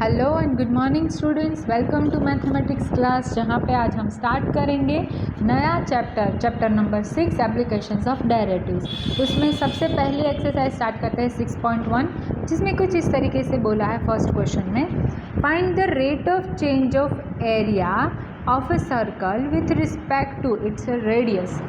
Hello and good morning students, welcome to mathematics class, जहाँ पे आज हम स्टार्ट करेंगे नया chapter number 6 applications of derivatives. उसमें सबसे पहले एक्सरसाइज स्टार्ट करते हैं 6.1, जिसमें कुछ इस तरीके से बोला है फर्स्ट क्वेश्चन में, find the rate of change of area of a circle with respect to its radius,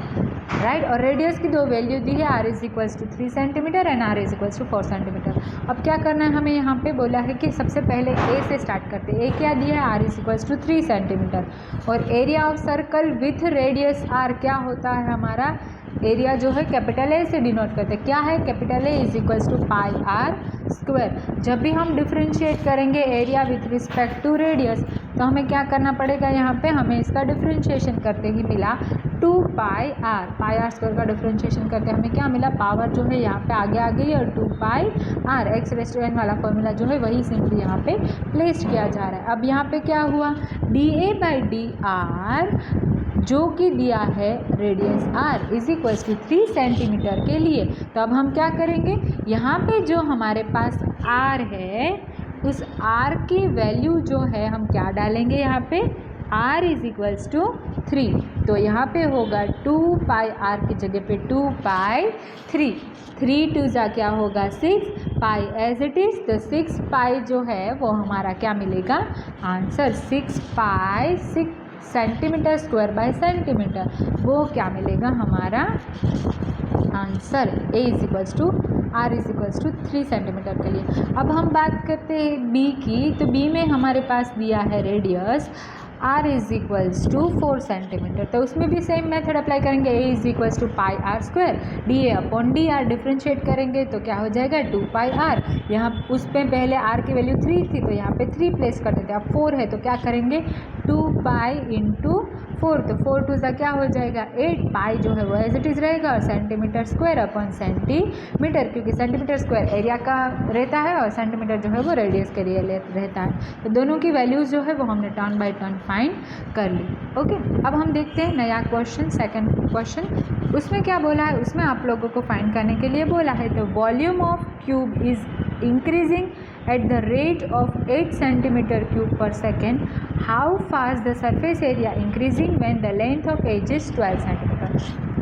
right. और रेडियस की दो वैल्यू दी है, r is equals to 3 centimetre and r is equals to 4 centimetre. अब क्या करना है हमें, यहाँ पे बोला है कि सबसे पहले a से स्टार्ट करते हैं। a क्या दिया है, r is equals to 3 centimetre, और area of circle with radius r क्या होता है, हमारा एरिया जो है कैपिटल ए से डिनोट करते हैं। क्या है, capital A is equals to pi r square. जब भी हम डिफ्रेंशिएट करेंगे area with respect to radius, तो हमें क्या करना पड़ेगा, यहाँ पे हमें इसका डिफ्रेंशिएशन करते ही मिला 2 पाई आर स्क्वायर का डिफ्रेंशिएशन करते हमें क्या मिला, पावर जो है यहाँ पे आगे आ गई और 2 pi r x raise to n वाला फॉर्मूला जो है वही सिंपली यहाँ पे प्लेस किया जा रहा है। अब यहाँ पे क्या हुआ, d a by d r जो कि दिया है radius r is equals to 3 centimetre के लिए। तो अब हम क्या करेंगे, यहाँ पे जो हमारे पास r है उस r की वैल्यू जो है हम क्या डालेंगे, यहाँ पे r इज इक्वल्स टू 3, तो यहाँ पे होगा 2 पाई r की जगह पे 2 पाई 3 2 जा क्या होगा 6 पाई एज इट इज़। तो 6 पाई जो है वो हमारा क्या मिलेगा answer, 6 pi 6 centimetre square by centimetre, वो क्या मिलेगा हमारा answer, a is equals to r is equals to 3 centimetre के लिए। अब हम बात करते हैं b की, तो b में हमारे पास दिया है radius r is equals to 4 centimetre, तो उसमें भी सेम मेथड अप्लाई करेंगे, a is equals to pi r square d a upon d r, differentiate करेंगे तो क्या हो जाएगा 2 पाई आर। यहाँ उस पर पहले r की वैल्यू 3 थी तो यहाँ पे 3 प्लेस कर देते, अब 4 है तो क्या करेंगे 2 पाई इंटू 4, तो 4 2 सा क्या हो जाएगा 8, पाई जो है वो एज इट इज़ रहेगा और सेंटीमीटर स्क्वायर अपॉन सेंटीमीटर, क्योंकि सेंटीमीटर स्क्वायर एरिया का रहता है और सेंटीमीटर जो है वो रेडियस के लिए रहता है। तो दोनों की वैल्यूज़ जो है वो हमने टर्न बाय टर्न फाइंड कर ली। ओके, अब हम देखते हैं नया क्वेश्चन, सेकंड क्वेश्चन। उसमें क्या बोला है, उसमें आप लोगों को फाइंड करने के लिए बोला है, तो volume of cube is increasing at the rate of 8 centimeter cube per second. How fast the surface area increasing when the length of edge is 12 centimeter?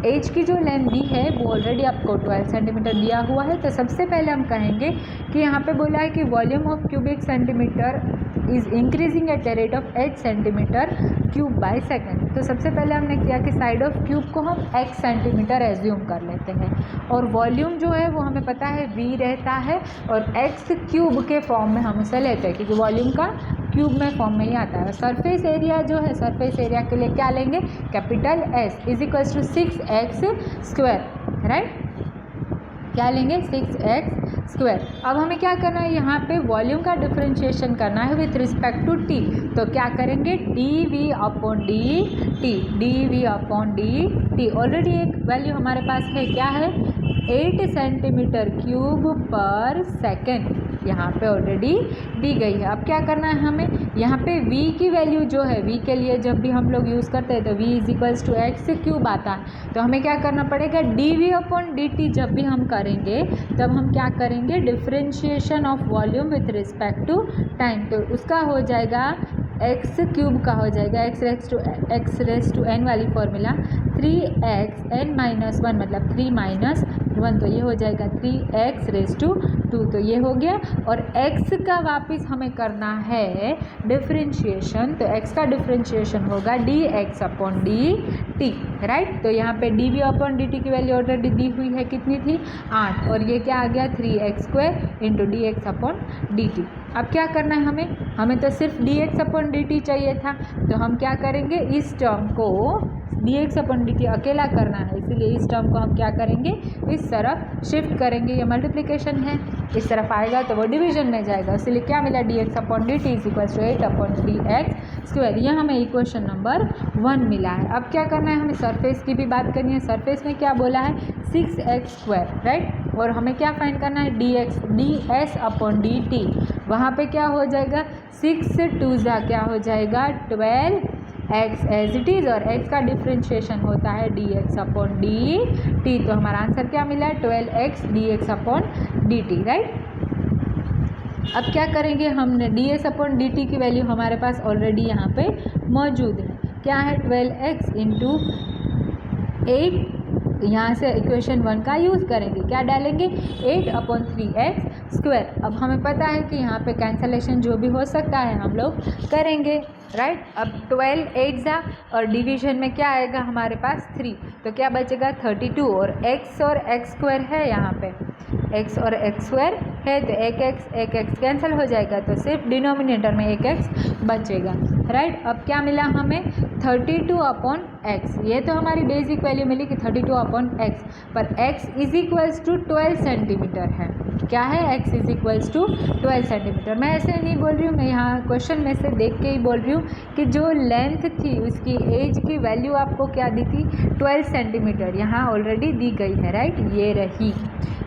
As की जो लेंथ दी है वो ऑलरेडी आपको 12 सेंटीमीटर दिया हुआ है। तो सबसे पहले हम कहेंगे कि यहाँ पे बोला है कि volume of cubic centimetre is increasing at the rate of 8 centimetre cube by second. तो सबसे पहले हमने किया कि साइड ऑफ क्यूब को हम x सेंटीमीटर एज्यूम कर लेते हैं, और वॉल्यूम जो है वो हमें पता है v रहता है, और x क्यूब के फॉर्म में हम उसे लेते हैं क्योंकि वॉल्यूम का क्यूब में फॉर्म में ही आता है। सरफेस एरिया जो है, सरफेस एरिया के लिए क्या लेंगे, capital S is equals to 6x square, right, क्या लेंगे 6x स्क्वायर। अब हमें क्या करना है, यहाँ पे वॉल्यूम का डिफरेंशिएशन करना है विथ रिस्पेक्ट टू t, तो क्या करेंगे dv अपॉन dt, ऑलरेडी एक वैल्यू हमारे पास है, क्या है 8 सेंटीमीटर क्यूब पर सेकेंड, यहाँ पे ऑलरेडी दी गई है। अब क्या करना है हमें, यहाँ पे v की वैल्यू जो है, v के लिए जब भी हम लोग यूज़ करते हैं तो v is equals to x cube आता है, तो हमें क्या करना पड़ेगा dv अपॉन dt, जब भी हम करेंगे तब हम क्या करेंगे differentiation of volume with respect to time, तो उसका हो जाएगा एक्स क्यूब का हो जाएगा एक्स रेज टू एन वाली फॉर्मूला 3x n माइनस 1 मतलब 3 माइनस 1, तो ये हो जाएगा 3x रेज टू 2, तो ये हो गया। और x का वापस हमें करना है डिफ्रेंशिएशन, तो x का डिफ्रेंशिएशन होगा dx अपॉन dt, राइट। तो यहाँ पे dv अपॉन dt की वैल्यू ऑलरेडी दी हुई है, कितनी थी 8, और ये क्या आ गया 3x square into dx upon dt। अब क्या करना है हमें तो सिर्फ dx अपॉन dt चाहिए था, तो हम क्या करेंगे, इस टर्म को dx अपॉन dt अकेला करना है, इसीलिए इस टर्म को हम क्या करेंगे, इस तरफ शिफ्ट करेंगे, ये मल्टीप्लिकेशन है, इस तरफ आएगा तो वो डिवीजन में जाएगा, इसलिए क्या मिला dx upon dt is equals to 8 upon dx square. ये हमें इक्वेशन नंबर 1 मिला है। अब क्या करना है, हमें सरफेस की भी बात करनी है। सरफेस में क्या बोला है 6x स्क्वायर, राइट, और हमें क्या फाइंड करना है ds अपॉन dt, वहाँ पे क्या हो जाएगा 6 2 जा क्या हो जाएगा 12x एज इट इज़, और x का डिफ्रेंशिएशन होता है dx अपॉन dt, तो हमारा आंसर क्या मिला है 12x dx upon dt, right. अब क्या करेंगे, हमने ds अपॉन dt की वैल्यू हमारे पास ऑलरेडी यहाँ पे मौजूद है। क्या है 12x इंटू 8, यहाँ से इक्वेशन 1 का यूज़ करेंगे। क्या डालेंगे 8 अपॉन 3x स्क्वायर। अब हमें पता है कि यहाँ पे कैंसलेशन जो भी हो सकता है हम लोग करेंगे, राइट। अब 12 8 जा और डिवीजन में क्या आएगा हमारे पास 3, तो क्या बचेगा 32 और x स्क्वायर है यहाँ पे, x और x स्क्वायर है तो एक x कैंसिल हो जाएगा, तो सिर्फ डिनोमिनेटर में एक x बचेगा, राइट। अब क्या मिला हमें 32 अपॉन x, ये तो हमारी बेसिक वैल्यू मिली कि 32 अपॉन x, पर x is equals to 12 centimetre है। क्या है x is equals to 12 centimetre. मैं ऐसे नहीं बोल रही हूँ, मैं यहाँ क्वेश्चन में से देख के ही बोल रही हूँ कि जो लेंथ थी उसकी एज की वैल्यू आपको क्या दी थी 12 सेंटीमीटर, यहाँ ऑलरेडी दी गई है, राइट। ये रही,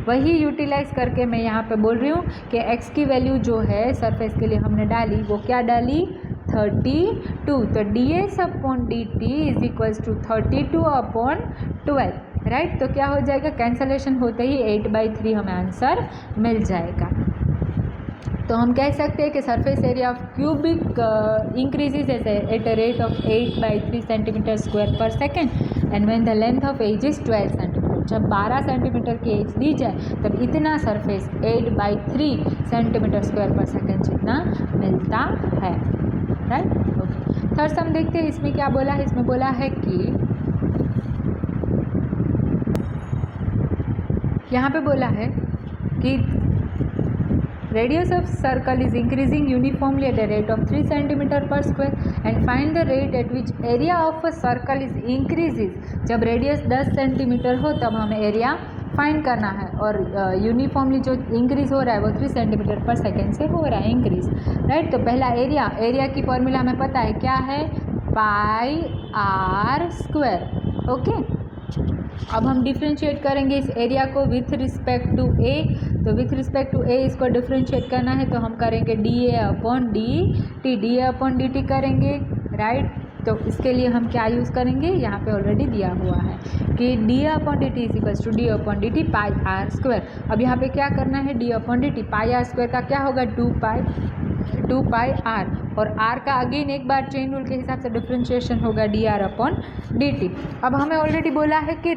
वही यूटिलाइज करके मैं यहाँ पे बोल रही हूँ कि x की वैल्यू जो है सरफेस के लिए हमने डाली, वो क्या डाली 32, तो ds upon dt is equals to 32 upon 12, right. तो क्या हो जाएगा, कैंसलेशन होते ही 8/3 हमें आंसर मिल जाएगा। तो हम कह सकते हैं कि surface area of cubic increases at a rate of 8/3 centimetre square per second and when the length of edge is 12 centimetre. जब 12 सेंटीमीटर की एज दी जाए तब इतना surface 8/3 centimetre square per second जितना मिलता है, राइट। ओके, थर्ड सम देखते हैं, इसमें क्या बोला है। इसमें बोला है कि यहाँ पे बोला है कि radius of circle is increasing uniformly at the rate of 3 centimeter per square and find the rate at which area of a circle is increases। जब रेडियस 10 सेंटीमीटर हो तब हमें एरिया फाइंड करना है, और यूनिफॉर्मली जो इंक्रीज़ हो रहा है वो 3 सेंटीमीटर पर सेकेंड से हो रहा है इंक्रीज़, राइट। तो पहला एरिया की फॉर्मूला हमें पता है, क्या है पाई आर स्क्वायर, ओके। अब हम डिफ्रेंशिएट करेंगे इस एरिया को विथ रिस्पेक्ट टू ए, तो विथ रिस्पेक्ट टू ए इसको डिफ्रेंशिएट करना है तो हम करेंगे D a upon d T करेंगे, राइट। तो इसके लिए हम क्या यूज़ करेंगे, यहाँ पे ऑलरेडी दिया हुआ है कि d a upon d t is equals to d upon d t pi r square. अब यहाँ पे क्या करना है, d upon d t pi r square का क्या होगा 2 पाई आर, और आर का अगेन एक बार चेन रूल के हिसाब से डिफ्रेंशिएशन होगा d r upon d t. अब हमें ऑलरेडी बोला है कि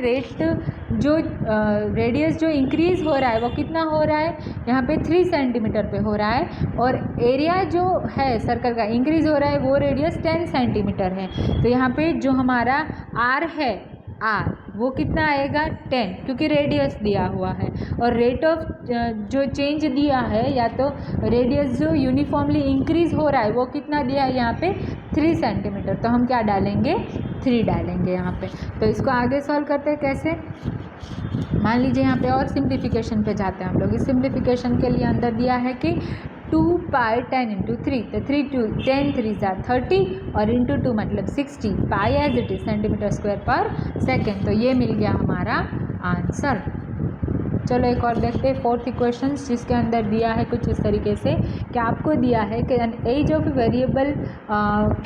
रेडियस जो इंक्रीज़ हो रहा है वो कितना हो रहा है, यहाँ पे 3 सेंटीमीटर पे हो रहा है, और एरिया जो है सर्कल का इंक्रीज़ हो रहा है वो रेडियस 10 सेंटीमीटर है। तो यहाँ पे जो हमारा आर है, आर वो कितना आएगा 10, क्योंकि रेडियस दिया हुआ है, और रेट ऑफ जो चेंज दिया है या तो रेडियस जो यूनिफॉर्मली इंक्रीज़ हो रहा है वो कितना दिया है यहाँ पे 3 सेंटीमीटर। तो हम क्या डालेंगे 3 डालेंगे यहाँ पे। तो इसको आगे सॉल्व करते हैं कैसे, मान लीजिए यहाँ पे और सिंप्लीफिकेशन पे जाते हैं हम लोग। इस सिंप्लीफिकेशन के लिए अंदर दिया है कि 2 पाई 10 इंटू 3, तो 3 2 10 3 30 और इंटू 2 मतलब 60 pi as it is centimetre square per second. तो ये मिल गया हमारा आंसर। चलो एक और देखते हैं फोर्थ इक्वेशन, जिसके अंदर दिया है कुछ इस तरीके से कि आपको दिया है कि an edge of variable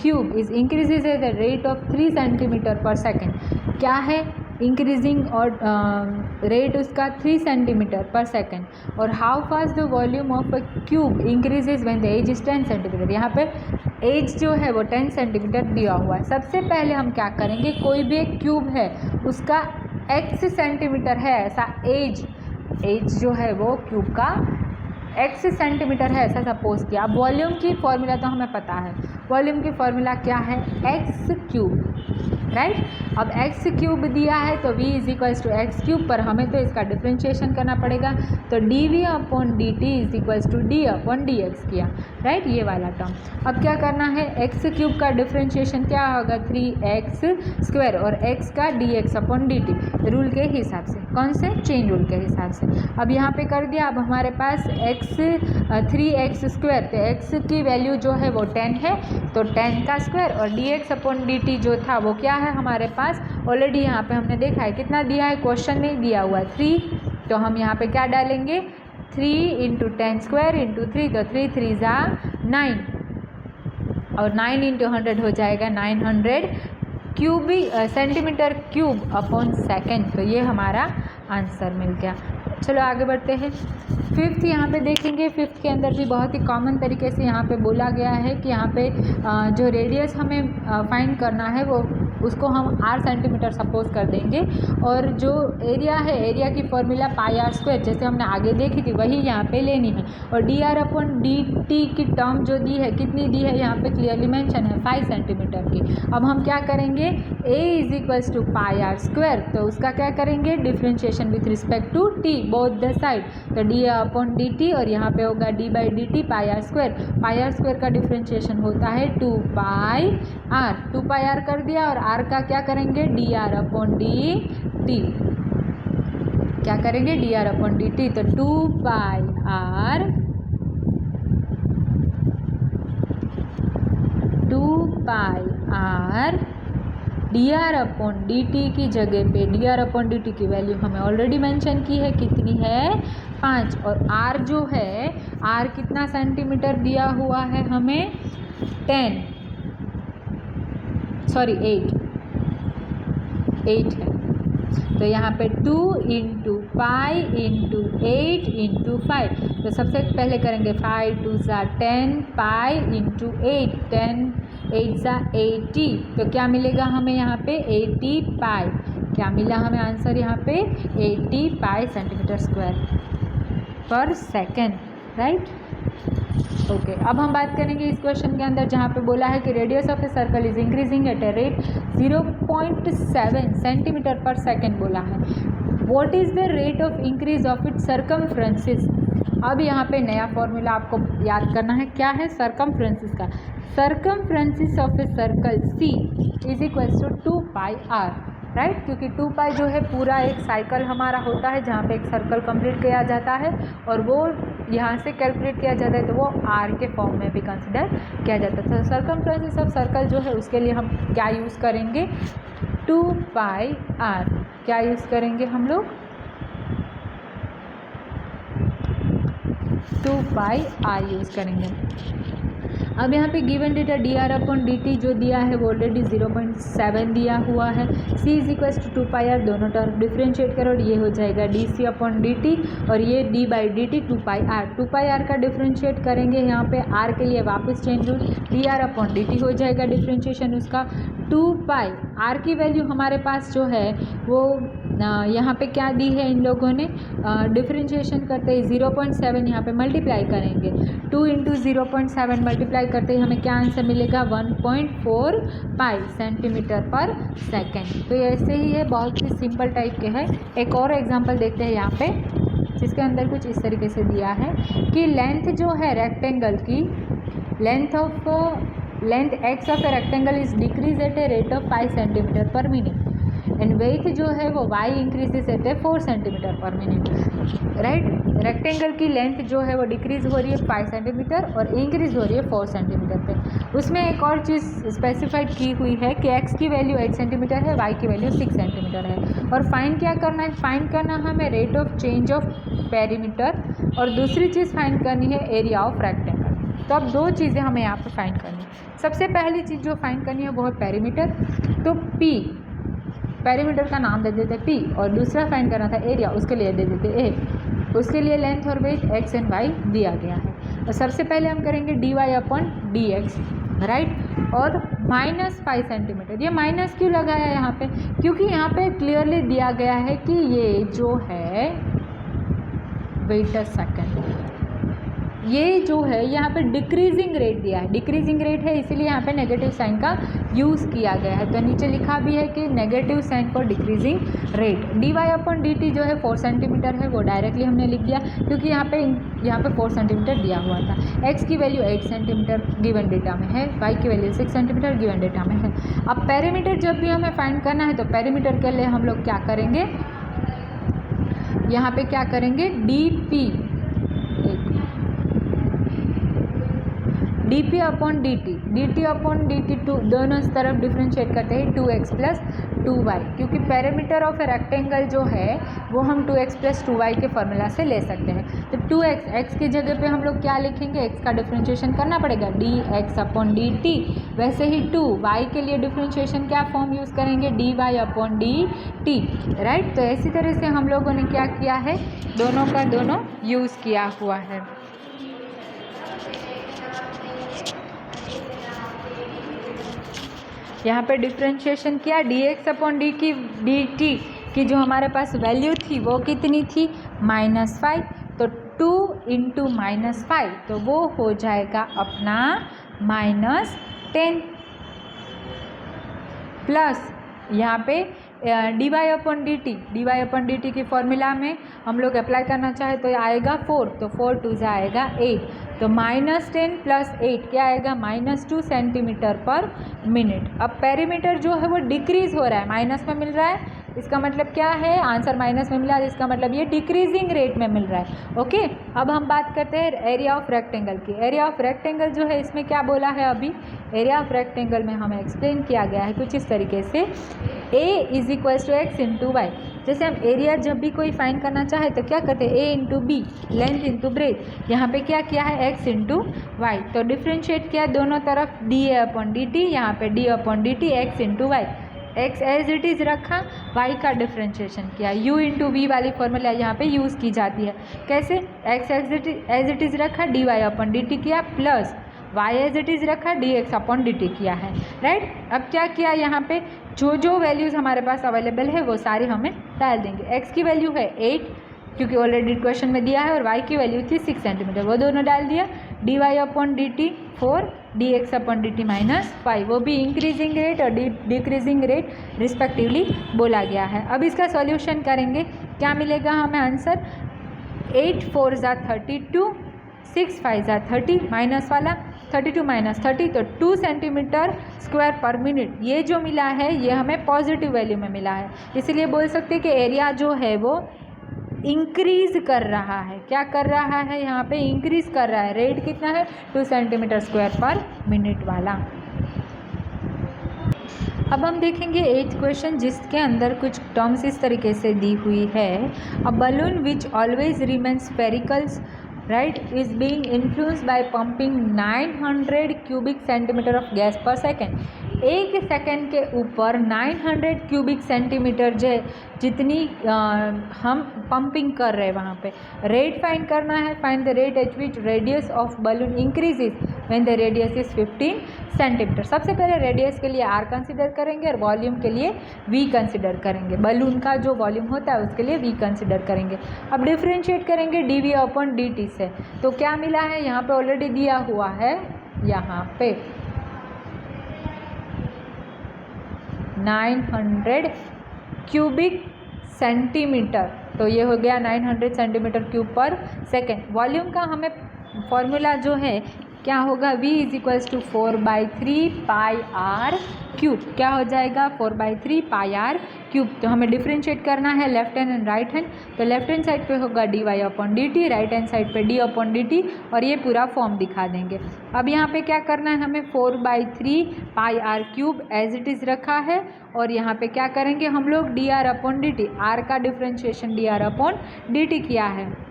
cube is increases at the rate of 3 centimetre per second. क्या है इंक्रीजिंग और रेट उसका 3 सेंटीमीटर पर सेकेंड, और how fast the volume of a cube increases when the edge is 10 centimetre. यहाँ पे as जो है वो 10 सेंटीमीटर दिया हुआ है। सबसे पहले हम क्या करेंगे, कोई भी एक क्यूब है उसका x सेंटीमीटर है ऐसा एज जो है वो क्यूब का x सेंटीमीटर है ऐसा सपोज किया। अब वॉल्यूम की फॉर्मूला तो हमें पता है, वॉल्यूम की फॉर्मूला क्या है x क्यूब, राइट। अब x क्यूब दिया है तो v is equals to x cube, पर हमें तो इसका डिफ्रेंशिएशन करना पड़ेगा, तो d v upon d t is equals to d upon d x किया, राइट, ये वाला टर्म। अब क्या करना है, एक्स क्यूब का डिफ्रेंशिएशन क्या होगा 3x स्क्वायर, और x का D x upon d T rule के हिसाब से, कौन से चेन रूल के हिसाब से। अब यहाँ पे कर दिया। अब हमारे पास 3x स्क्वायर, तो x की वैल्यू जो है वो 10 है, तो 10 का स्क्वायर, और D x upon d t जो था वो क्या है हमारे पास ऑलरेडी यहाँ पे हमने देखा है कितना दिया है, क्वेश्चन में दिया हुआ है 3, तो हम यहाँ पे क्या डालेंगे 3 इंटू 10 स्क्वायर इंटू 3, तो 3 3 जा 9, और 9 इंटू 100 हो जाएगा 900 cubic centimetre cube upon second. तो ये हमारा आंसर मिल गया। चलो आगे बढ़ते हैं। फिफ्थ यहाँ पे देखेंगे, फिफ्थ के अंदर भी बहुत ही कॉमन तरीके से यहाँ पे बोला गया है कि यहाँ पे जो रेडियस हमें फाइंड करना है वो उसको हम r सेंटीमीटर सपोज कर देंगे, और जो एरिया है, एरिया की फॉर्मूला पाई आर स्क्वायर जैसे हमने आगे देखी थी वही यहाँ पे लेनी है। और D r upon d t की टर्म जो दी है, कितनी दी है यहाँ पे क्लियरली मेंशन है 5 सेंटीमीटर की। अब हम क्या करेंगे, a is equals to pi r square, तो उसका क्या करेंगे differentiation with respect to t both the side, तो डी अपॉन डी टी और यहाँ पे होगा d by d t pi r square. Pi r square का डिफ्रेंशिएशन होता है 2 पाई आर, 2 पाई आर कर दिया, और r का क्या करेंगे d r upon d t, क्या करेंगे d r upon d t, तो 2 pi r 2 pi r d r upon d t की जगह पे d r upon d t की वैल्यू हमें ऑलरेडी मेंशन की है, कितनी है 5, और r जो है, r कितना सेंटीमीटर दिया हुआ है हमें 8 है, तो यहाँ पे 2 इंटू पाई इंटू 8 इंटू 5, तो सबसे पहले करेंगे 5 2 ज़ा 10 पाई इंटू 8, 10 8 ज़ा 80, तो क्या मिलेगा हमें यहाँ पे 80 पाई, क्या मिला हमें आंसर यहाँ पे 80 पाई centimetre square per second, right. Okay, अब हम बात करेंगे इस क्वेश्चन के अंदर जहाँ पे बोला है कि radius of a circle is increasing at a rate 0.7 centimetre per second बोला है। What is the rate of increase of it circumferences. अब यहाँ पे नया फॉर्मूला आपको याद करना है, क्या है सर्कमफ्रेंसिस का, circumferences of a circle c is equals to 2 pi r, right, क्योंकि 2 पाई जो है पूरा एक साइकिल हमारा होता है जहाँ पे एक सर्कल कंप्लीट किया जाता है, और वो यहाँ से कैलकुलेट किया जाता है तो वो आर के फॉर्म में भी कंसिडर किया जाता है। तो सर्कमफ्रेंसिस ऑफ सर्कल जो है उसके लिए हम क्या यूज़ करेंगे 2 पाई आर, क्या यूज़ करेंगे हम लोग 2 पाई आर यूज़ करेंगे। अब यहाँ पे given data d r upon d t जो दिया है वो ऑलरेडी 0.7 दिया हुआ है। C is equals to 2 pi r, दोनों टर्म डिफ्रेंशिएट करो, ये हो जाएगा d c upon d t, और ये d by d t 2 pi r. 2 pi r का डिफ्रेंशिएट करेंगे यहाँ पे आर के लिए वापस चेंज हो, d r upon d t हो जाएगा डिफ्रेंशिएशन उसका 2 पाई। आर की वैल्यू हमारे पास जो है वो यहाँ पे क्या दी है इन लोगों ने, डिफ्रेंशिएशन करते ही 0.7 यहाँ पे मल्टीप्लाई करेंगे, 2 इंटू 0.7 मल्टीप्लाई करते ही हमें क्या आंसर मिलेगा 1.4 पाई सेंटीमीटर पर सेकेंड। तो ऐसे ही है, बहुत ही सिंपल टाइप के है। एक और एग्जांपल देखते हैं यहाँ पे, जिसके अंदर कुछ इस तरीके से दिया है कि लेंथ जो है रेक्टेंगल की, length x of a rectangle is decrease at a rate of 5 centimetre per minute, and width जो है वो y increases at a 4 centimetre per minute, right. Rectangle की लेंथ जो है वो डिक्रीज़ हो रही है 5 सेंटीमीटर और इंक्रीज़ हो रही है 4 सेंटीमीटर पे। उसमें एक और चीज़ स्पेसिफाइड की हुई है कि x की वैल्यू 8 सेंटीमीटर है, y की वैल्यू 6 सेंटीमीटर है, और फाइंड क्या करना है, फाइंड करना हमें rate of change of perimeter, और दूसरी चीज़ फाइंड करनी है एरिया ऑफ रेक्टेंगल। तो अब दो चीज़ें हमें यहाँ पर फाइंड करनी है। सबसे पहली चीज़ जो फाइंड करनी है वो है पेरीमीटर, तो p पेरीमीटर का नाम दे देते p, और दूसरा फाइंड करना था एरिया, उसके लिए दे देते a। उसके लिए लेंथ और वेट x एंड y दिया गया है। और सबसे पहले हम करेंगे dy अपॉन dx, राइट, और -5 सेंटीमीटर। ये माइनस क्यों लगाया है यहाँ पे, क्योंकि यहाँ पे क्लियरली दिया गया है कि ये जो है, वेट अ सेकेंड, ये जो है यहाँ पे डिक्रीजिंग रेट दिया है, डिक्रीजिंग रेट है इसीलिए यहाँ पे नेगेटिव साइन का यूज़ किया गया है। तो नीचे लिखा भी है कि negative sign for decreasing rate. D y upon d t जो है 4 सेंटीमीटर है, वो डायरेक्टली हमने लिख दिया क्योंकि यहाँ पे 4 सेंटीमीटर दिया हुआ था। एक्स की वैल्यू 8 सेंटीमीटर गिवन डेटा में है, वाई की वैल्यू 6 सेंटीमीटर गिवन डेटा में है। अब पेरीमीटर जब भी हमें फाइंड करना है तो पेरीमीटर के लिए हम लोग क्या करेंगे, यहाँ पे क्या करेंगे d p upon d t, d t upon d t, टू दोनों तरफ डिफ्रेंशिएट करते हैं 2x प्लस 2y, क्योंकि पेरीमीटर ऑफ ए रेक्टेंगल जो है वो हम 2x + 2y के फॉर्मूला से ले सकते हैं। तो 2x, x की जगह पे हम लोग क्या लिखेंगे, x का डिफ्रेंशिएशन करना पड़ेगा dx/dt। वैसे ही 2y के लिए डिफ्रेंशिएशन क्या फॉर्म यूज़ करेंगे, dy/dt, राइट। तो इसी तरह से हम लोगों ने क्या किया है, दोनों का दोनों यूज़ किया हुआ है। यहाँ पे डिफ्रेंशिएशन किया, dx/dt की जो हमारे पास वैल्यू थी वो कितनी थी, -5। तो 2 × -5 तो वो हो जाएगा अपना -10 प्लस यहाँ पे dy/dt की फॉर्मूला में हम लोग अप्लाई करना चाहे तो आएगा 4, तो 4 × 2 आएगा 8, तो -10 + 8 क्या आएगा, -2 cm/min। अब पेरीमीटर जो है वो डिक्रीज़ हो रहा है, माइनस में मिल रहा है, इसका मतलब क्या है, आंसर माइनस में मिला, इसका मतलब ये डिक्रीजिंग रेट में मिल रहा है। ओके, अब हम बात करते हैं एरिया ऑफ रेक्टेंगल की। एरिया ऑफ रेक्टेंगल जो है इसमें क्या बोला है, अभी एरिया ऑफ रेक्टेंगल में हमें एक्सप्लेन किया गया है कुछ इस तरीके से, A = x × y। जैसे हम एरिया जब भी कोई फाइंड करना चाहे तो क्या करते हैं, A × b, लेंथ × ब्रेथ। यहाँ पे क्या किया है, x × y, तो डिफ्रेंशिएट किया दोनों तरफ dA/dt, यहाँ पे d/dt x × y, x as it is रखा, y का डिफ्रेंशिएशन किया, u × v वाली फॉर्मूला यहाँ पे यूज़ की जाती है। कैसे, x एज इट इज़ रखा, dy/dt किया, plus y as it is रखा, dx/dt किया है, राइट। अब क्या किया, यहाँ पे जो वैल्यूज़ हमारे पास अवेलेबल है वो सारी हमें डाल देंगे। x की वैल्यू है 8, क्योंकि ऑलरेडी क्वेश्चन में दिया है, और y की वैल्यू थी 6 सेंटीमीटर, वो दोनों डाल दिया। dy/dt 4, dx/dt -5, वो भी इंक्रीजिंग रेट और डिक्रीजिंग रेट रिस्पेक्टिवली बोला गया है। अब इसका सॉल्यूशन करेंगे, क्या मिलेगा हमें आंसर, 8 × 4 = 32, 6 × 5 = 30, माइनस वाला 32 - 30, तो 2 cm²/min। ये जो मिला है ये हमें पॉजिटिव वैल्यू में मिला है, इसीलिए बोल सकते हैं कि एरिया जो है वो इंक्रीज़ कर रहा है। क्या कर रहा है, यहाँ पे इंक्रीज़ कर रहा है। रेट कितना है, 2 cm²/min वाला। अब हम देखेंगे 8th क्वेश्चन, जिसके अंदर कुछ टर्म्स इस तरीके से दी हुई है। A balloon which always remains sphericals, right, is being influenced by pumping 900 cubic centimeter of gas per second। 1 second के ऊपर 900 क्यूबिक सेंटीमीटर जितनी हम पंपिंग कर रहे हैं वहाँ पे। रेट फाइंड करना है, find the rate at which radius of balloon increases when the radius is 15 centimetre. सबसे पहले रेडियस के लिए r कंसिडर करेंगे और वॉल्यूम के लिए v कंसिडर करेंगे। बलून का जो वॉल्यूम होता है उसके लिए v कंसिडर करेंगे। अब डिफ्रेंशिएट करेंगे dv/dt से, तो क्या मिला है, यहाँ पे ऑलरेडी दिया हुआ है, यहाँ पे 900 क्यूबिक सेंटीमीटर, तो ये हो गया 900 सेंटीमीटर क्यूब पर सेकेंड। वॉल्यूम का हमें फॉर्मूला जो है क्या होगा, v = 4/3 πr³। क्या हो जाएगा, 4/3 πr³। तो हमें डिफ्रेंशिएट करना है left hand and right hand, तो लेफ्ट हैंड साइड पे होगा dy/dt, राइट हैंड साइड पे d/dt, और ये पूरा फॉर्म दिखा देंगे। अब यहाँ पे क्या करना है हमें, 4/3 πr³ एज इट इज़ रखा है, और यहाँ पे क्या करेंगे हम लोग, dr/dt, r का डिफ्रेंशिएशन dr/dt किया है।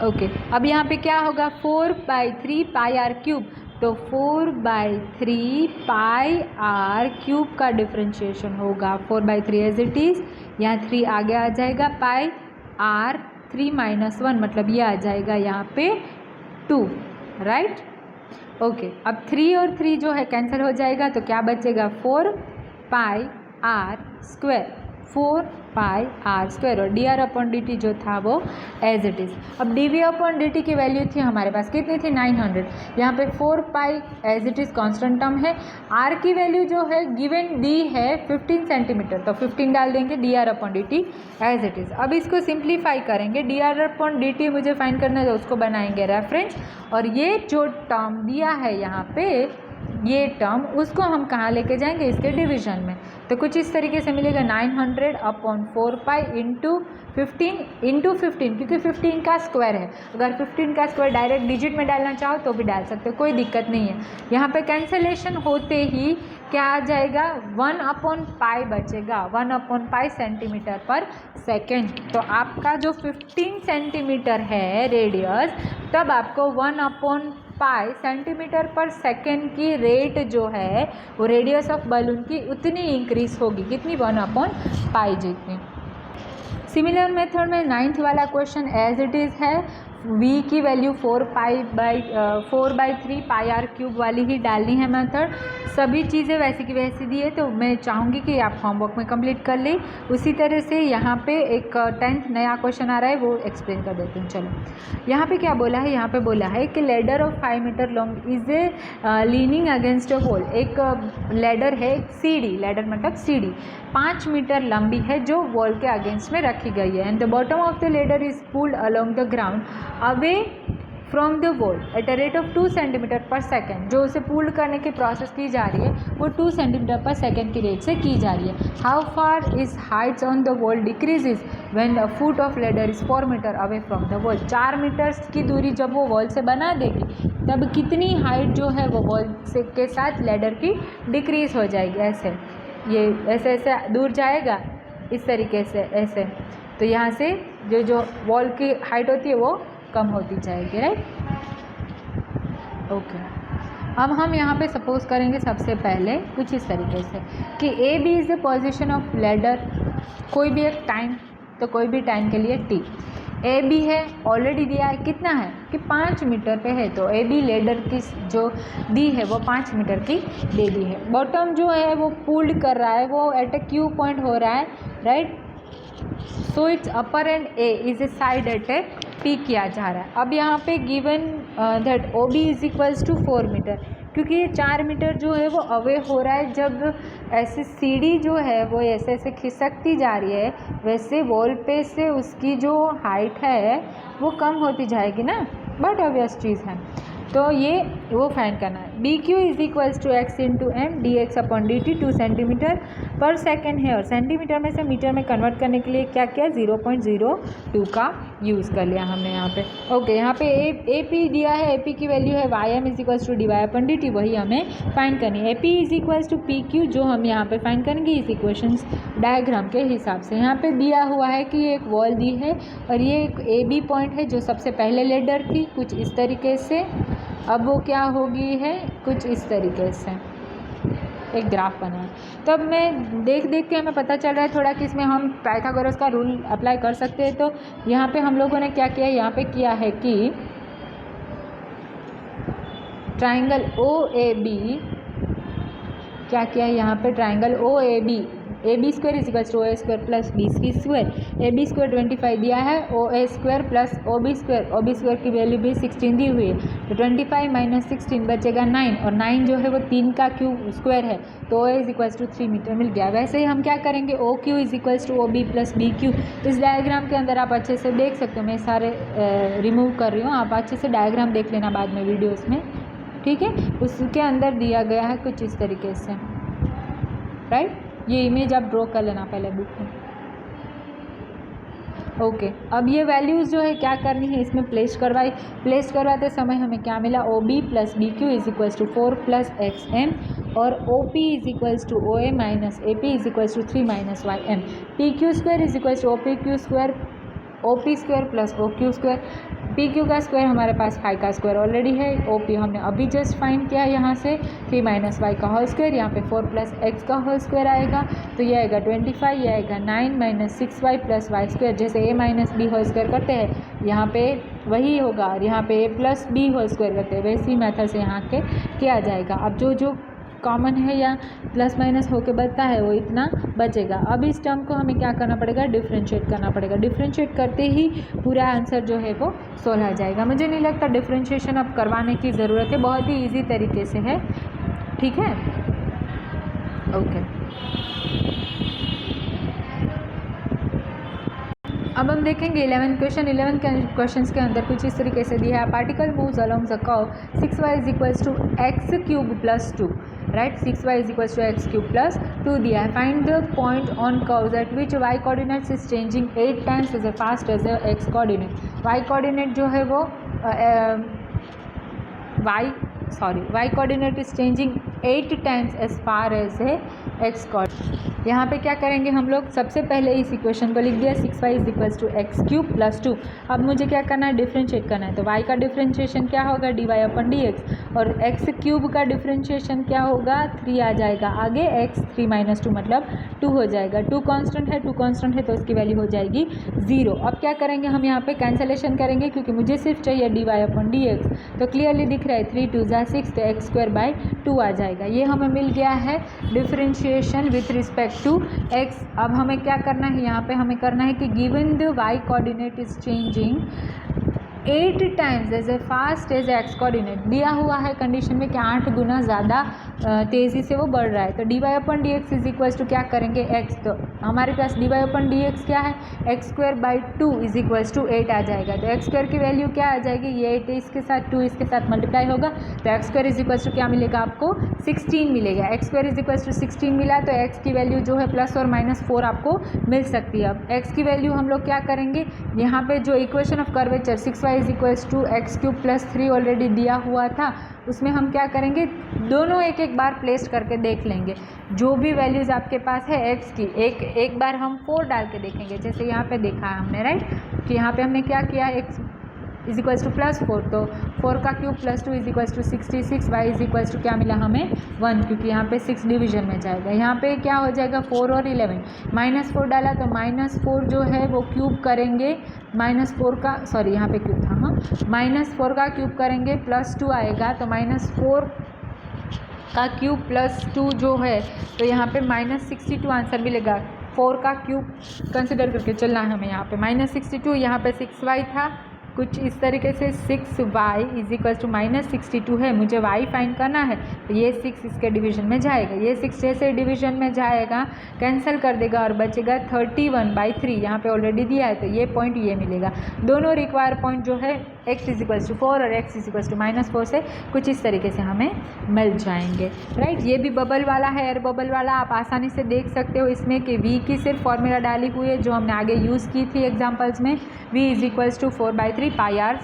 ओके, अब यहाँ पे क्या होगा, 4/3 πr³, तो 4/3 πr³ का डिफ्रेंशिएशन होगा 4/3 एज इट इज़, यहाँ 3 आगे आ जाएगा, पाई r 3 - 1 मतलब ये आ जाएगा यहाँ पे 2, राइट। ओके, अब 3 और 3 जो है कैंसिल हो जाएगा, तो क्या बचेगा, 4πr², 4πr² और dr/dt जो था वो एज इट इज़। अब dv/dt की वैल्यू थी हमारे पास, कितनी थी, 900। यहाँ पे 4π as it is constant term है। r की वैल्यू जो है गिवन दी है 15 सेंटीमीटर, तो 15 डाल देंगे, dr/dt एज इट इज़। अब इसको सिंप्लीफाई करेंगे, dr/dt मुझे फाइंड करना है, तो उसको बनाएंगे रेफरेंस, और ये जो टर्म दिया है यहाँ पे ये टर्म उसको हम कहाँ लेके जाएंगे, इसके डिवीजन में। तो कुछ इस तरीके से मिलेगा 900/4 पाई इंटू 15 क्योंकि 15 का स्क्वायर है। अगर 15 का स्क्वायर डायरेक्ट डिजिट में डालना चाहो तो भी डाल सकते हो, कोई दिक्कत नहीं है। यहाँ पे कैंसलेशन होते ही क्या आ जाएगा, 1/पाई बचेगा, 1/पाई सेंटीमीटर पर सेकेंड। तो आपका जो 15 सेंटीमीटर है रेडियस, तब आपको 1/पाई सेंटीमीटर पर सेकेंड की रेट जो है वो रेडियस ऑफ बलून की उतनी इंक्रीज होगी, कितनी, 1/पाई जितनी। सिमिलर मेथड में 9th वाला क्वेश्चन एज इट इज़ है, v की वैल्यू 4/3 पाई r क्यूब वाली ही डालनी है मेथड। सभी चीज़ें वैसी की वैसी दी है, तो मैं चाहूँगी कि आप होमवर्क में कंप्लीट कर लें। उसी तरह से यहाँ पे एक 10th नया क्वेश्चन आ रहा है, वो एक्सप्लेन कर देती हूँ। चलो, यहाँ पे क्या बोला है, यहाँ पे बोला है कि ladder of 5 metre long is a leaning against a wall. एक लेडर है, सीढ़ी, लेडर मतलब सीढ़ी 5 मीटर लंबी है जो वॉल के अगेंस्ट में रखी गई है। And the bottom of the ladder is pulled along the ground away from the wall at a rate of 2 centimetre per second. जो उसे पुल्ड करने की प्रोसेस की जा रही है वो 2 सेंटीमीटर पर सेकेंड की रेट से की जा रही है। How far is heights on the wall decreases when the foot of ladder is 4 metre away from the wall. 4 metres की दूरी जब वो वॉल से बना देगी तब कितनी हाइट जो है वो वॉल से के साथ लेडर की डिक्रीज हो जाएगी। ऐसे ये ऐसे ऐसे दूर जाएगा, इस तरीके से ऐसे। तो यहाँ से जो वॉल की हाइट होती है वो कम होती जाएगी, राइट। ओके, अब हम यहाँ पे सपोज करेंगे सबसे पहले कुछ इस तरीके से कि A B is the position of ladder, कोई भी एक टाइम, तो कोई भी टाइम के लिए टी। ए बी है, ऑलरेडी दिया है, कितना है कि 5 मीटर पे है, तो ए बी लेडर की जो दी है वो 5 मीटर की दे दी है। बॉटम जो है वो पुल्ड कर रहा है, वो एट ए क्यू पॉइंट हो रहा है, right. So it's upper end A is a side at A P किया जा रहा है। अब यहाँ पे given that O B is equals to 4 metre, क्योंकि ये 4 मीटर जो है वो अवे हो रहा है। जब ऐसे सीढ़ी जो है वो ऐसे ऐसे खिसकती जा रही है, वैसे वॉल पे से उसकी जो हाइट है वो कम होती जाएगी ना, बट ऑब्वियस चीज़ है। तो ये वो फाइंड करना है। B Q is equals to x into m d x upon d t 2 centimetre per second है, और सेंटीमीटर में से मीटर में कन्वर्ट करने के लिए क्या किया, 0.02 का यूज़ कर लिया हमने यहाँ पे। ओके, यहाँ पे ए पी दिया है, ए पी की वैल्यू है y m is equals to d y upon d t, वही हमें फाइंड करनी है। A P is equals to P Q, जो हम यहाँ पे फाइंड करेंगे इस इक्वेशंस डायग्राम के हिसाब से। यहाँ पे दिया हुआ है कि एक वॉल दी है और ये एक ए बी पॉइंट है जो सबसे पहले लेडर थी, कुछ इस तरीके से। अब वो क्या होगी है, कुछ इस तरीके से एक ग्राफ बना है। तो अब मैं देख के हमें पता चल रहा है थोड़ा कि इसमें हम पाइथागोरस का रूल अप्लाई कर सकते हैं। तो यहाँ पे हम लोगों ने क्या किया, यहाँ पे किया है कि ट्राइंगल ओ ए बी, क्या किया है यहाँ पे, triangle O A B square is equals to O A square plus B C square. A B square 25 दिया है, O A square plus O B square की वैल्यू भी 16 दी हुई है, तो 25 माइनस 16 बचेगा 9, और 9 जो है वो 3 का क्यूब स्क्वायर है, तो O A is equals to 3 metre मिल गया। वैसे ही हम क्या करेंगे, O Q is equals to O B plus B Q. इस डायग्राम के अंदर आप अच्छे से देख सकते हो, मैं सारे रिमूव कर रही हूँ, आप अच्छे से डायग्राम देख लेना बाद में वीडियोज़ में, ठीक है। उसके अंदर दिया गया है कुछ इस तरीके से, राइट। ये इमेज आप ड्रॉ कर लेना पहले बुक में। ओके, अब ये वैल्यूज़ जो है क्या करनी है, इसमें प्लेस करवाते समय हमें क्या मिला, O B plus B Q is equals to 4 plus x m, और O P is equals to O A minus A P is equals to 3 minus y m. P Q square is equals to O P Q square, O P square plus O Q square. P Q का square हमारे पास 5 का square already है, O P हमने अभी just find किया यहाँ से, 3 माइनस वाई का होल स्क्वायर, यहाँ पे 4 प्लस एक्स का होल स्क्वायर आएगा, तो ये आएगा 25, ये आएगा 9 minus 6 y plus y square. जैसे a minus b whole square करते हैं यहाँ पे वही होगा, और यहाँ पे a plus b whole square करते हैं, वैसी मेथड से यहाँ के किया जाएगा। अब जो कॉमन है या प्लस माइनस होके बचता है वो इतना बचेगा। अब इस टर्म को हमें क्या करना पड़ेगा, डिफ्रेंशिएट करना पड़ेगा। डिफ्रेंशिएट करते ही पूरा आंसर जो है वो 16 आ जाएगा। मुझे नहीं लगता डिफ्रेंशिएशन अब करवाने की ज़रूरत है, बहुत ही ईजी तरीके से है, ठीक है। ओके, अब हम देखेंगे 11 क्वेश्चन। 11 क्वेश्चन के अंदर कुछ इस तरीके से दिया है, particle moves along the curve 6y is equals to x cube plus 2, right, 6y is equals to x cube plus 2 दिया है। Find the point on curve at which y coordinates is changing 8 times as fast as x coordinate. y coordinate जो है वो y coordinate is changing 8 times as far as x coordinate. यहाँ पे क्या करेंगे हम लोग, सबसे पहले इस इक्वेशन को लिख दिया 6y is equals to x cube plus 2। अब मुझे क्या करना है, डिफ्रेंशिएट करना है। तो y का डिफ्रेंशिएशन क्या होगा, dy अपन dx, और x क्यूब का डिफ्रेंशिएशन क्या होगा, 3 आ जाएगा आगे, x 3 माइनस 2 मतलब 2 हो जाएगा। 2 कांस्टेंट है तो उसकी वैल्यू हो जाएगी 0। अब क्या करेंगे हम यहाँ पे कैंसलेशन करेंगे, क्योंकि मुझे सिर्फ चाहिए dy अपन dx। तो क्लियरली दिख रहा है 3 2 ज़ा 6, तो एक्स स्क्वायर बाई 2 आ जाएगा। ये हमें मिल गया है differentiation with respect to x। अब हमें क्या करना है, यहाँ पे हमें करना है कि given the y coordinate is changing 8 times as a fast as x coordinate. दिया हुआ है कंडीशन में कि 8 गुना ज़्यादा तेज़ी से वो बढ़ रहा है। तो dy upon d x is equals to क्या करेंगे x, तो हमारे पास dy अपन डी एक्स क्या है, x square by 2 is equals to 8 आ जाएगा। तो एक्स स्क्वायर की वैल्यू क्या आ जाएगी, ये 8 इसके साथ 2 इसके साथ मल्टीप्लाई होगा, तो x square is equals to क्या मिलेगा आपको, 16 मिलेगा। X square is equals to 16 मिला, तो x की वैल्यू जो है प्लस और माइनस 4 आपको मिल सकती है। अब x की वैल्यू हम लोग क्या करेंगे, यहाँ पे जो equation of curvature 6y is equals to x cube plus 3 already दिया हुआ था, उसमें हम क्या करेंगे, दोनों एक एक बार प्लेस करके देख लेंगे। जो भी वैल्यूज़ आपके पास है x की, एक बार हम 4 डाल के देखेंगे। जैसे यहाँ पे देखा है हमने, राइट, कि यहाँ पे हमने क्या किया, x is equals to plus 4, तो 4 का cube plus 2 is equals to 66, y is equals to क्या मिला हमें 1, क्योंकि यहाँ पे 6 डिवीजन में जाएगा। यहाँ पे क्या हो जाएगा 4 और 11, -4 डाला तो -4 जो है वो क्यूब करेंगे, -4 का सॉरी यहाँ पे क्यूब था, हाँ, -4 का क्यूब करेंगे प्लस 2 आएगा, तो -4 का क्यूब प्लस 2 जो है, तो यहाँ पे -62 आंसर मिलेगा। 4 का क्यूब कंसिडर करके चलना है हमें। यहाँ पे -62, यहाँ पे 6y था, कुछ इस तरीके से 6y इज इक्वल टू -62 है, मुझे y फाइंड करना है। तो ये 6 इसके डिवीजन में जाएगा, ये 6 जैसे डिवीजन में जाएगा कैंसिल कर देगा और बचेगा 31/3। यहाँ पे ऑलरेडी दिया है, तो ये पॉइंट ये मिलेगा। दोनों रिक्वायर पॉइंट जो है x इज इक्वल टू 4 और x इज इक्वल टू -4 से कुछ इस तरीके से हमें मिल जाएंगे, राइट। ये भी बबल वाला है, एयर बबल वाला, आप आसानी से देख सकते हो इसमें कि v की सिर्फ फॉर्मूला डाली हुई है जो हमने आगे यूज़ की थी एग्जाम्पल्स में। v is equals to 4/3 pi r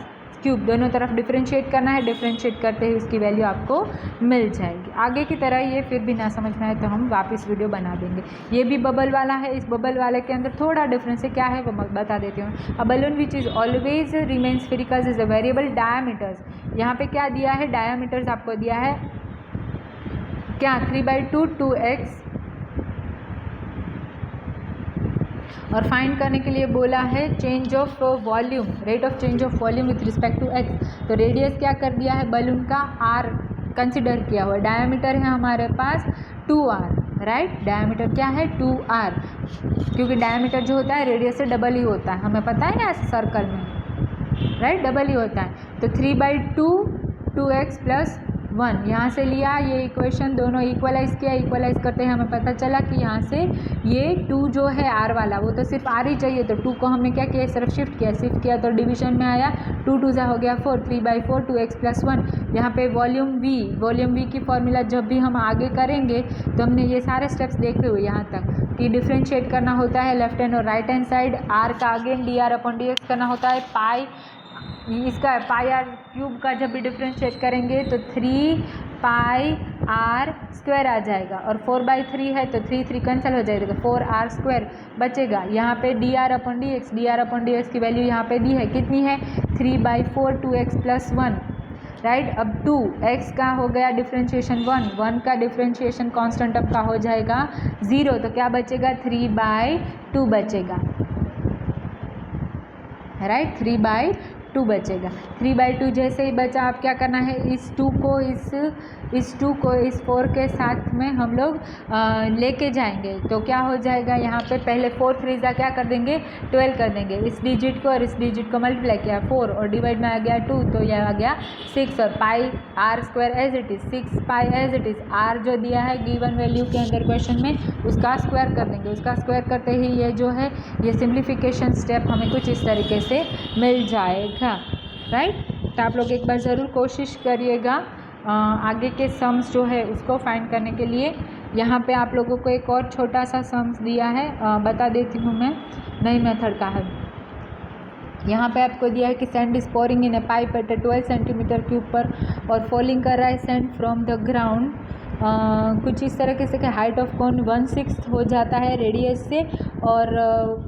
cube, दोनों तरफ डिफरेंशिएट करना है, डिफरेंशिएट करते ही उसकी वैल्यू आपको मिल जाएगी। आगे की तरह ये फिर भी ना समझ में आए तो हम वापस वीडियो बना देंगे। ये भी बबल वाला है, इस बबल वाले के अंदर थोड़ा डिफरेंस है, क्या है वो बता देती हूँ। अ balloon which is always remain spherical is a variable diameters. यहाँ पे क्या दिया है, डायामीटर्स आपको दिया है क्या 3/2 2x, और फाइंड करने के लिए बोला है change of volume, rate of change of volume with respect to x। तो रेडियस क्या कर दिया है बलून का, r कंसिडर किया हुआ, डायमीटर है हमारे पास 2r, राइट, डायमीटर क्या है 2r, क्योंकि डायमीटर जो होता है रेडियस से डबल ही होता है, हमें पता है ना सर्कल में, राइट, डबल ही होता है। तो 3/2 2x प्लस 1 यहाँ से लिया, ये इक्वेशन दोनों इक्वलाइज किया, इक्वलाइज करते हैं हमें पता चला कि यहाँ से ये 2 जो है r वाला वो तो सिर्फ r ही चाहिए, तो 2 को हमने क्या किया, सिर्फ शिफ्ट किया तो डिवीजन में आया, 2 2 हो गया 4, 3/4 2x प्लस 1। यहाँ पे वॉल्यूम v की फॉर्मूला जब भी हम आगे करेंगे तो हमने ये सारे स्टेप्स देखे हुए यहाँ तक कि डिफ्रेंशिएट करना होता है लेफ्ट हैंड और राइट हैंड साइड, r का अगेन dr/dx करना होता है, पाई इसका पाई आर क्यूब का जब भी डिफ्रेंशिएट करेंगे तो 3 पाई आर स्क्वायर आ जाएगा, और 4/3 है तो 3 कैंसिल हो जाएगा, 4r स्क्वायर बचेगा। यहाँ पे dr/dx की वैल्यू यहाँ पे दी है, कितनी है 3/4 2x प्लस 1, राइट। अब 2x का हो गया डिफ्रेंशिएशन 1 का डिफ्रेंशिएशन कांस्टेंट अब का हो जाएगा 0, तो क्या बचेगा 3/2 बचेगा, राइट, 3/2 2 बचेगा। 3/2 जैसे ही बचा, आप क्या करना है, इस 2 को इस 4 के साथ में हम लोग लेके जाएंगे। तो क्या हो जाएगा, यहाँ पे पहले 4 3 क्या कर देंगे, 12 कर देंगे। इस डिजिट को और इस डिजिट को मल्टीप्लाई किया 4 और डिवाइड में आ गया 2, तो यह आ गया 6 और pi r square as it is, 6 pi as it is. R जो दिया है गिवन वैल्यू के अंदर क्वेश्चन में, उसका स्क्वायर कर देंगे। उसका स्क्वायर करते ही ये जो है ये सिंप्लीफिकेशन स्टेप हमें कुछ इस तरीके से मिल जाएगा, राइट। तो आप लोग एक बार ज़रूर कोशिश करिएगा आगे के सम्स जो है उसको फाइंड करने के लिए। यहाँ पे आप लोगों को एक और छोटा सा सम्स दिया है, बता देती हूँ मैं, नई मेथड का है। यहाँ पे आपको दिया है कि sand is pouring in a pipe at 12 centimetre cube per और फॉलिंग कर रहा है सैंड फ्रॉम द ग्राउंड। कुछ इस तरीके से कि हाइट ऑफ कॉन 1/6 हो जाता है रेडियस से, और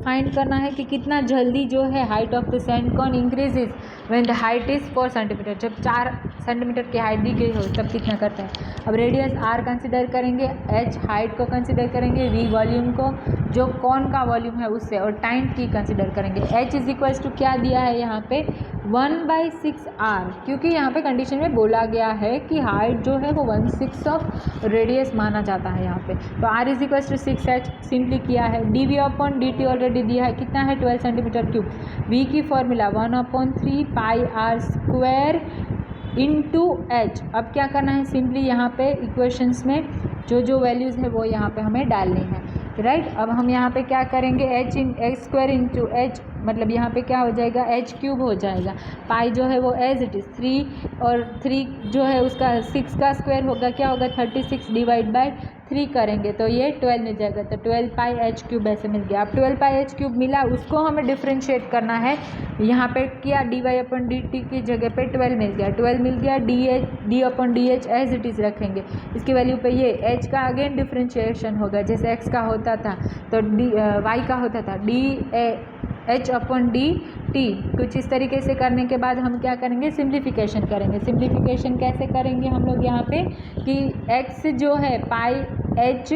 फाइंड करना है कि कितना जल्दी जो है height of the sand cone increases when the height is 4 centimetre. जब 4 सेंटीमीटर की हाइट दी गई हो तब कितना करता है। अब रेडियस आर कंसिडर करेंगे, एच हाइट को कंसिडर करेंगे, वी वॉल्यूम को जो कॉन का वॉल्यूम है उससे, और टाइम टी कंसिडर करेंगे। एच इज इक्वल्स टू क्या दिया है यहाँ पे 1/6 आर, क्योंकि यहाँ पे कंडीशन में बोला गया है कि हाइट जो है वो 1/6 ऑफ रेडियस माना जाता है यहाँ पे। तो r is equals to 6h simply किया है। D v upon d t already दिया है, कितना है 12 सेंटीमीटर क्यूब। वी की formula 1/3 pi r square into h. अब क्या करना है, सिंपली यहाँ पे इक्वेशंस में जो वैल्यूज़ है वो यहाँ पे हमें डालनी है, राइट। अब हम यहाँ पे क्या करेंगे, एच स्क्वायर इंटू एच, मतलब यहाँ पे क्या हो जाएगा, एच क्यूब हो जाएगा। पाई जो है वो एज इट इज़ 3 और 3 जो है उसका 6 का स्क्वायर होगा, क्या होगा 36 डिवाइड बाय 3 करेंगे तो ये 12 मिल जाएगा। तो 12 पाई एच क्यूब ऐसे मिल गया। अब 12 पाई एच क्यूब मिला, उसको हमें डिफ्रेंशिएट करना है। यहाँ पे किया, d y upon d t की जगह पे 12 मिल गया। 12 मिल गया, d upon d h as it is रखेंगे। इसकी वैल्यू पे ये एच का अगेन डिफ्रेंशिएशन होगा, जैसे एक्स का होता था तो डी वाई का होता था डी एच अपन डी टी। कुछ इस तरीके से करने के बाद हम क्या करेंगे, सिंप्लीफिकेशन करेंगे। सिंप्लीफिकेशन कैसे करेंगे हम लोग यहाँ पे कि x जो है पाई एच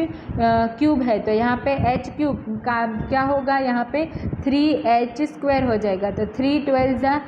क्यूब है, तो यहाँ पे एच क्यूब का क्या होगा, यहाँ पे 3h स्क्वायर हो जाएगा। तो 3 12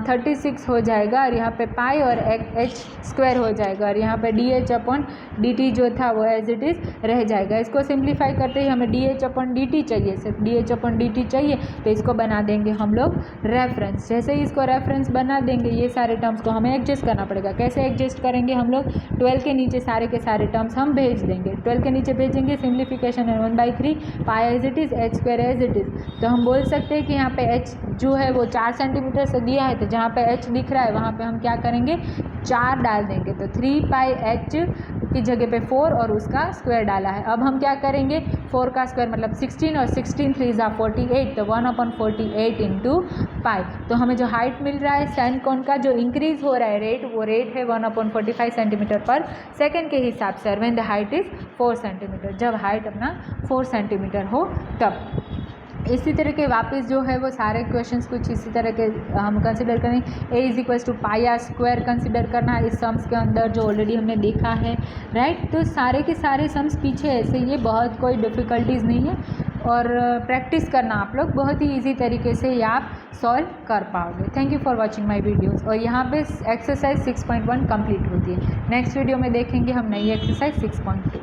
36 हो जाएगा, और यहाँ पे पाई और एच स्क्वायर हो जाएगा, और यहाँ पे डी एच अपन डी टी जो था वो एज इट इज़ रह जाएगा। इसको सिंप्लीफाई करते ही हमें डी एच अपन डी टी चाहिए, सिर्फ डी एच अपन डी टी चाहिए, तो इसको बना देंगे हम लोग रेफरेंस। जैसे ही इसको रेफरेंस बना देंगे, ये सारे टर्म्स को हमें एडजस्ट करना पड़ेगा। कैसे एडजस्ट करेंगे हम लोग, 12 के नीचे सारे के सारे टर्म्स हम भेज देंगे। 12 के नीचे भेजेंगे, सिंप्लीफिकेशन है 1/3 pi as it is, h square as it is. तो हम बोल सकते हैं कि यहाँ पे एच जो है वो 4 सेंटीमीटर से दिया है, तो जहाँ पे एच दिख रहा है वहाँ पे हम क्या करेंगे, 4 डाल देंगे। तो 3 पाई एच की जगह पे 4 और उसका स्क्वायर डाला है। अब हम क्या करेंगे, 4 का स्क्वायर मतलब 16 और 16 3 ज़ा 48, तो 1/48 इंटू पाई। तो हमें जो हाइट मिल रहा है सैंड कॉन का, जो इंक्रीज़ हो रहा है रेट, वो रेट है 1/45 सेंटीमीटर पर सेकेंड के हिसाब से, when the height is 4 centimetre, जब हाइट अपना 4 सेंटीमीटर हो तब। इसी तरह के वापस जो है वो सारे क्वेश्चंस कुछ इसी तरह के हम कंसिडर करें। A is equals to pi r square consider करना इस सम्स के अंदर, जो ऑलरेडी हमने देखा है, राइट। तो सारे के सारे सम्स पीछे ऐसे ही है, बहुत कोई डिफ़िकल्टीज़ नहीं है, और प्रैक्टिस करना आप लोग बहुत ही ईजी तरीके से ये आप सॉल्व कर पाओगे। Thank you for watching my videos. और यहाँ पे एक्सरसाइज 6.1 कंप्लीट होती है। नेक्स्ट वीडियो में देखेंगे हम नई एक्सरसाइज 6.2।